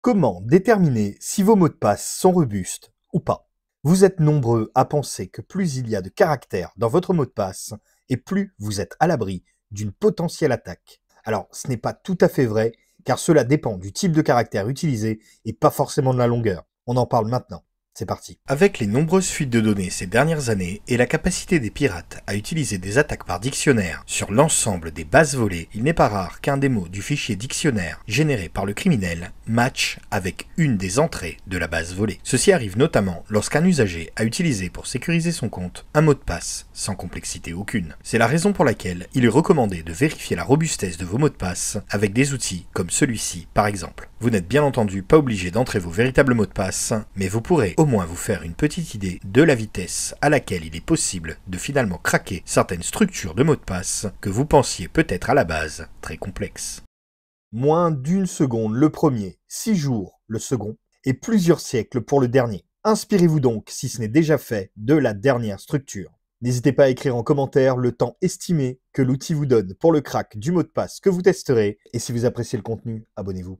Comment déterminer si vos mots de passe sont robustes ou pas? Vous êtes nombreux à penser que plus il y a de caractères dans votre mot de passe et plus vous êtes à l'abri d'une potentielle attaque. Alors, ce n'est pas tout à fait vrai, car cela dépend du type de caractère utilisé et pas forcément de la longueur. On en parle maintenant. C'est parti. Avec les nombreuses fuites de données ces dernières années et la capacité des pirates à utiliser des attaques par dictionnaire sur l'ensemble des bases volées, il n'est pas rare qu'un des mots du fichier dictionnaire généré par le criminel matche avec une des entrées de la base volée. Ceci arrive notamment lorsqu'un usager a utilisé pour sécuriser son compte un mot de passe sans complexité aucune. C'est la raison pour laquelle il est recommandé de vérifier la robustesse de vos mots de passe avec des outils comme celui-ci par exemple. Vous n'êtes bien entendu pas obligé d'entrer vos véritables mots de passe, mais vous pourrez au moins vous faire une petite idée de la vitesse à laquelle il est possible de finalement craquer certaines structures de mots de passe que vous pensiez peut-être à la base très complexes. Moins d'une seconde le premier, 6 jours le second, et plusieurs siècles pour le dernier. Inspirez-vous donc, si ce n'est déjà fait, de la dernière structure. N'hésitez pas à écrire en commentaire le temps estimé que l'outil vous donne pour le crack du mot de passe que vous testerez, et si vous appréciez le contenu, abonnez-vous.